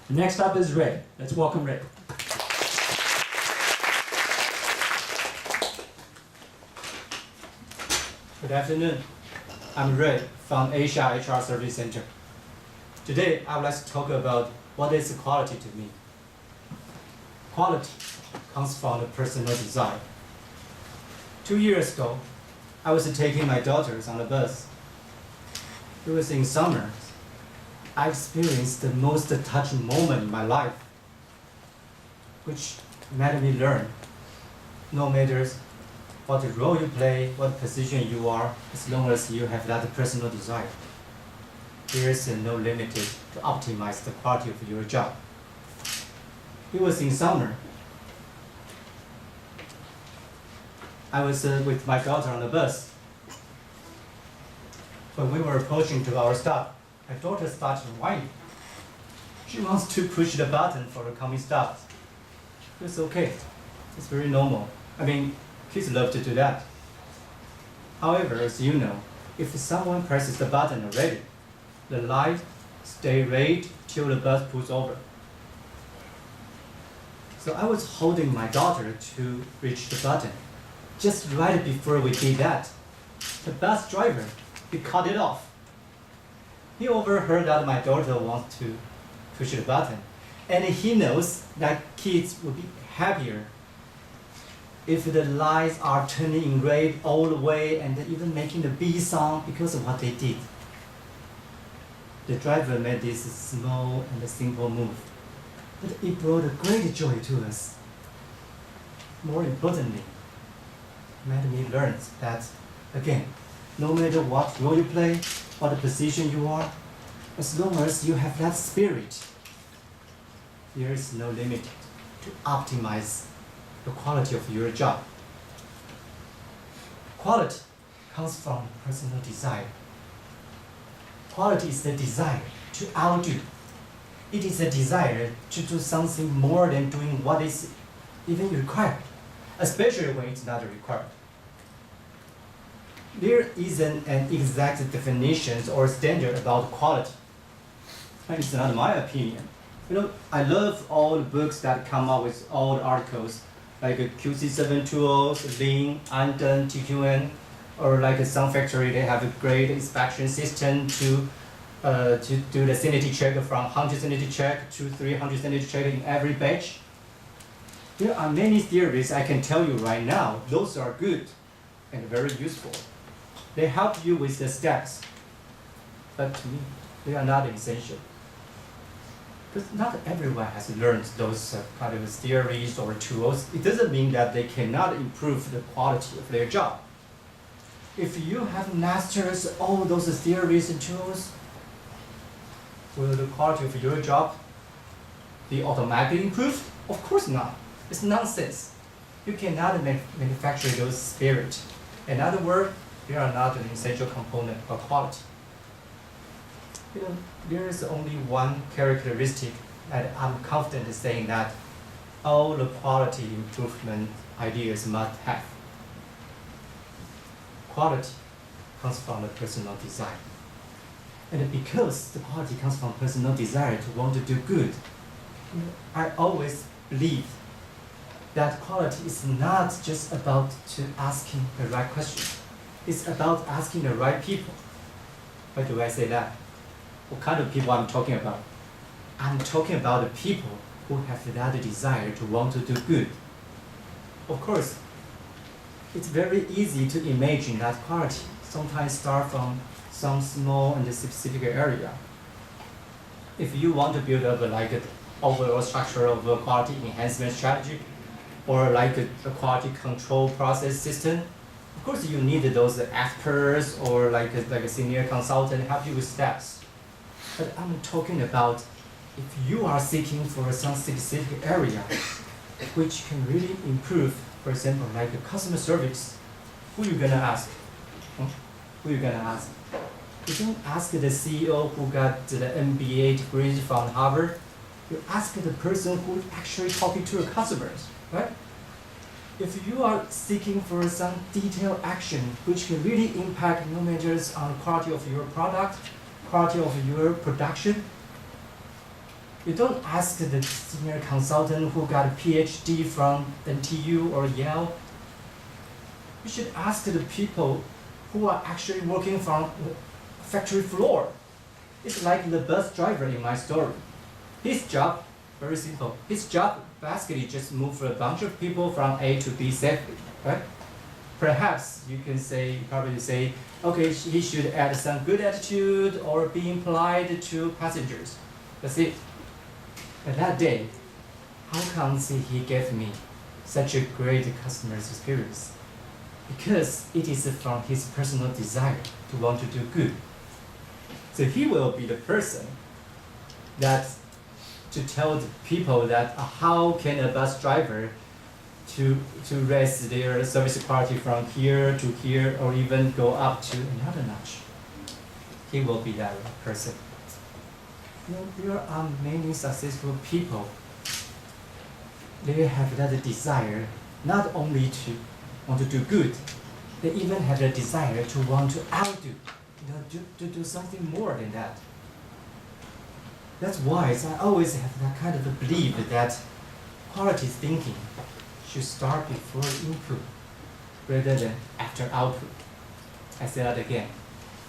Next up is Ray. Let's welcome Ray. Good afternoon. I'm Ray from Asia HR Service Center. Today, I would like to talk about what is quality to me. Quality comes from the personal design. 2 years ago, I was taking my daughters on the bus. It was in summer. I experienced the most touching moment in my life, which made me learn. No matter what role you play, what position you are, as long as you have that personal desire, there is no limit to optimize the quality of your job. It was in summer. I was with my daughter on the bus. When we were approaching to our stop, my daughter started whining. She wants to push the button for the coming stop. It's okay. It's very normal. I mean, kids love to do that. However, as you know, if someone presses the button already, the light stays red till the bus pulls over. So I was holding my daughter to reach the button. Just right before we did that, the bus driver, he cut it off. He overheard that my daughter wants to push the button, and he knows that kids will be happier if the lights are turning in red all the way and even making the beep sound because of what they did. The driver made this small and simple move, but it brought a great joy to us. More importantly, it made me learn that, again, no matter what role you play, what position you are, as long as you have that spirit, there is no limit to optimize the quality of your job. Quality comes from personal desire. Quality is the desire to outdo. It is a desire to do something more than doing what is even required, especially when it's not required. There isn't an exact definition or standard about quality. And it's not my opinion. I love all the books that come up with all the articles, like QC 720, Lean, Undone, TQN, or like some factory, they have a great inspection system to do the sanity check from 100 sanity check to 300 sanity check in every batch. There are many theories I can tell you right now. Those are good and very useful. They help you with the steps, but to me, they are not essential. Because not everyone has learned those kind of theories or tools. It doesn't mean that they cannot improve the quality of their job. If you have mastered all those theories and tools, will the quality of your job be automatically improved? Of course not. It's nonsense. You cannot manufacture those spirit. In other words, they are not an essential component of quality. There is only one characteristic that I'm confident saying that all the quality improvement ideas must have. Quality comes from the personal desire. And because the quality comes from personal desire to want to do good, I always believe that quality is not just about asking the right question. It's about asking the right people. Why do I say that? What kind of people I'm talking about? I'm talking about the people who have that desire to want to do good. Of course, it's very easy to imagine that quality sometimes start from some small and specific area. If you want to build up like an overall structure of a quality enhancement strategy or like a quality control process system, of course you need those experts or like a senior consultant help you with steps. But I'm talking about if you are seeking for some specific area which can really improve, for example, like a customer service, who you gonna ask? Who you gonna ask? You don't ask the CEO who got the MBA degree from Harvard. You ask the person who actually talking to the customers, right? If you are seeking for some detailed action which can really impact no matters on quality of your product, quality of your production, You don't ask the senior consultant who got a PhD from NTU or Yale. You should ask the people who are actually working from the factory floor. It's like the bus driver in my story. His job, very simple. His job basically just move a bunch of people from A to B safely, right? Perhaps you can say, probably say, okay, he should add some good attitude or being polite to passengers. That's it. But that day, how come he gave me such a great customer experience? Because it is from his personal desire to want to do good. So he will be the person that to tell the people that how can a bus driver to raise their service quality from here to here or even go up to another notch. He will be that person. There are many successful people. They have that desire not only to want to do good, they even have the desire to want to outdo, to do something more than that. That's why I always have that kind of a belief that quality thinking should start before input rather than after output. I say that again.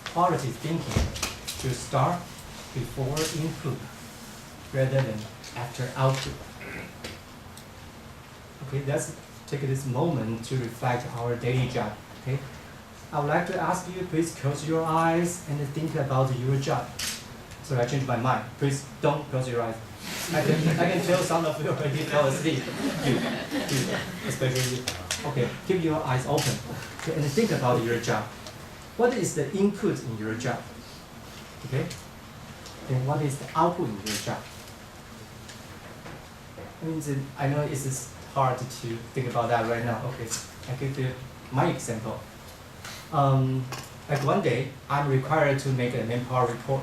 Quality thinking should start before input rather than after output. Okay, let's take this moment to reflect our daily job. Okay, I would like to ask you, please close your eyes and think about your job. Sorry, I changed my mind. Please don't close your eyes. I can tell some of you already fell asleep. You, especially. Okay, keep your eyes open. Okay, and think about your job. What is the input in your job? Okay, and what is the output in your job? I know it's hard to think about that right now. Okay, I give you my example. Like one day, I'm required to make a manpower report.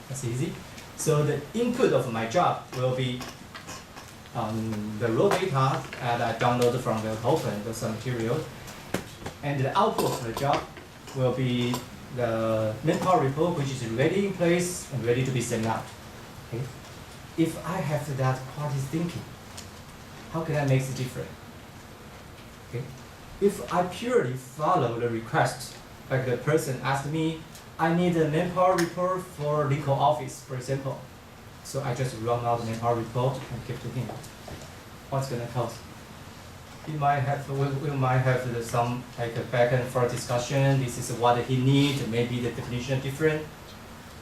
That's easy. So the input of my job will be the raw data that I downloaded from the open, the some material. And the output of the job will be the manpower report, which is ready in place and ready to be sent out. Okay? If I have that quality thinking, how can I make it different? Okay? If I purely follow the request, like the person asked me, I need a manpower report for legal office, for example. So I just run out the manpower report and give to him. What's gonna cost? We might have some like a back and forth discussion. This is what he needs. Maybe the definition is different.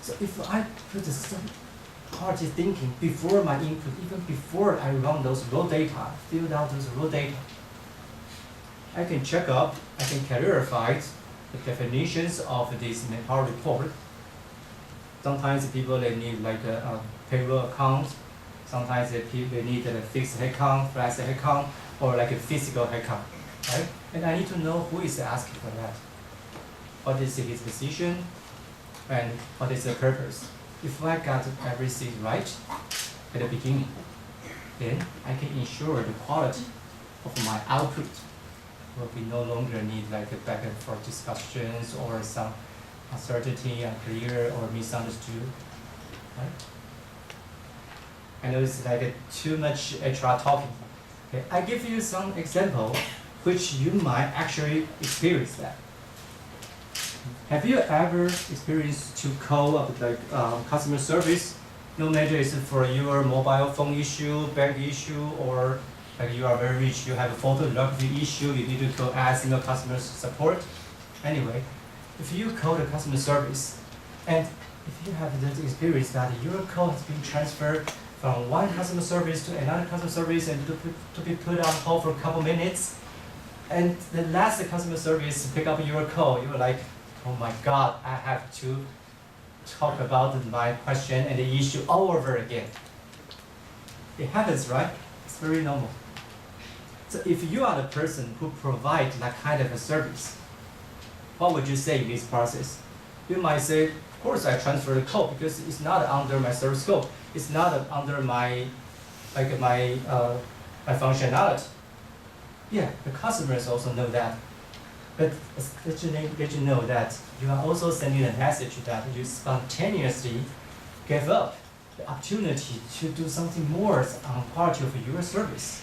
So if I put some quality thinking before my input, even before I run those raw data, fill out those raw data, I can check up, I can clarify the definitions of this manpower report. Sometimes people they need like a payroll account. Sometimes they need a fixed headcount, flex headcount, or like a physical headcount, right? And I need to know who is asking for that. What is his position, and what is the purpose? If I got everything right at the beginning, then I can ensure the quality of my output will be no longer need like a back and forth discussions or some uncertainty, unclear, or misunderstood, right? I know it's like too much HR talking. Okay, I give you some example which you might actually experience that. Have you ever experienced to call up like customer service, no matter is it for your mobile phone issue, bank issue, or like you are very rich, you have a photography issue, you need to call ASML customer support. Anyway, if you call the customer service, and if you have the experience that your call has been transferred from one customer service to another customer service and to be put on hold for a couple minutes, and the last customer service pick up your call, you're like, oh my God, I have to talk about my question and the issue all over again. It happens, right? It's very normal. So if you are the person who provides that kind of a service, what would you say in this process? You might say, of course I transfer the call because it's not under my service scope. It's not under my functionality. Yeah, the customers also know that. But let you know that you are also sending a message that you spontaneously gave up the opportunity to do something more on quality of your service.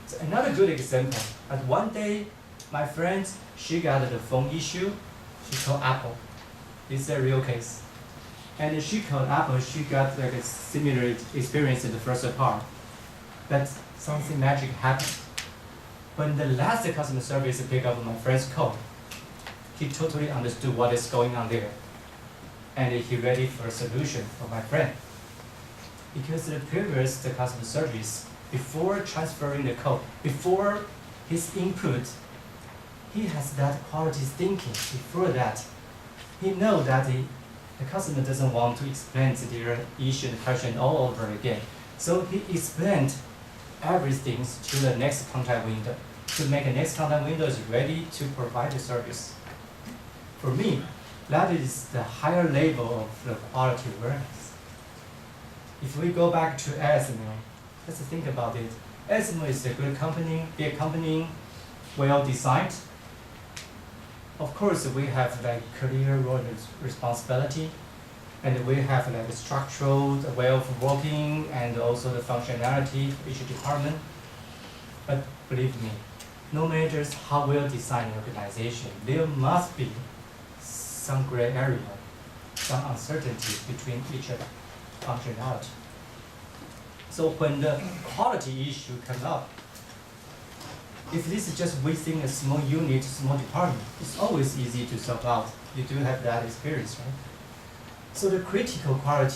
So another good example, at one day, my friend, she got the phone issue, she called Apple. It's a real case. And she called Apple, she got like a similar experience in the first part. But something magic happened. When the last customer service picked up my friend's call, he totally understood what is going on there. And he ready for a solution for my friend. Because the previous customer service, before transferring the code, before his input, he has that quality thinking. Before that, he knows that the customer doesn't want to explain their issue and question all over again. So he explained everything to the next contact window, to make the next contact window is ready to provide the service. For me, that is the higher level of the quality awareness. If we go back to ASML, let's think about it. ASML is a good company, big company, well designed. Of course, we have like clear role and responsibility, and we have like a structural way of working and also the functionality for each department. But believe me, no matter how well designed an organization, there must be some gray area, some uncertainty between each functionality. So when the quality issue comes up, if this is just within a small unit, small department, it's always easy to solve out. You do have that experience, right? So the critical quality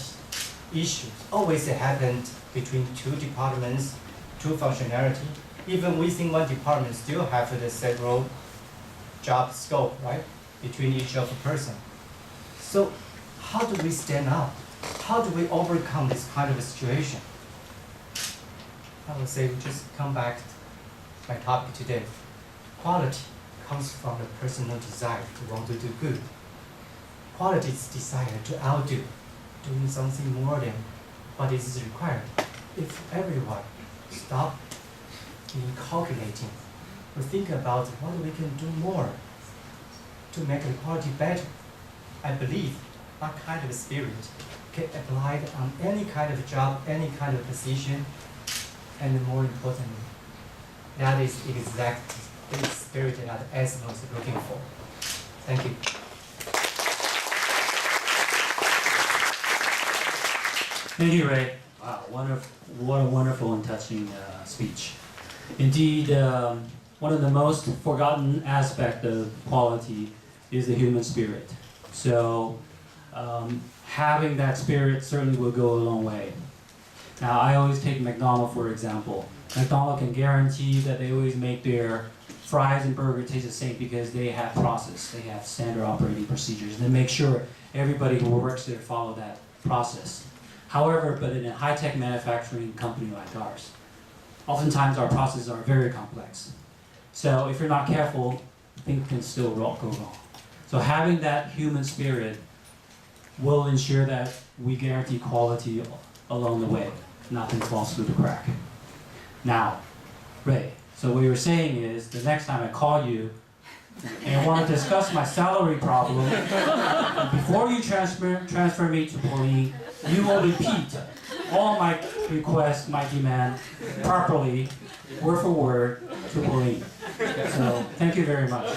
issues always happen between two departments, two functionality. Even within one department, still have the several job scope, right? Between each of the person. So how do we stand up? How do we overcome this kind of a situation? I would say we just come back to my topic today. Quality comes from the personal desire to want to do good. Quality is desire to outdo, doing something more than what is required. If everyone stop being calculating, we think about what we can do more to make the quality better, I believe that kind of spirit can apply on any kind of job, any kind of position, and more importantly, that is exactly the spirit that ASML is looking for. Thank you. Thank you, Ray. Wow, what a wonderful and touching speech. Indeed, one of the most forgotten aspects of quality is the human spirit. So having that spirit certainly will go a long way. Now, I always take McDonald's for example. McDonald's can guarantee that they always make their fries and burger taste the same because they have process, they have standard operating procedures, and they make sure everybody who works there follow that process. However, but in a high-tech manufacturing company like ours, oftentimes our processes are very complex. So if you're not careful, things can still go wrong. So having that human spirit will ensure that we guarantee quality along the way. Nothing falls through the crack. Now, Ray, so what you're saying is the next time I call you and I want to discuss my salary problem, before you transfer me to Pauline, you will repeat all my requests, my demand properly, word for word, to Pauline. So, thank you very much.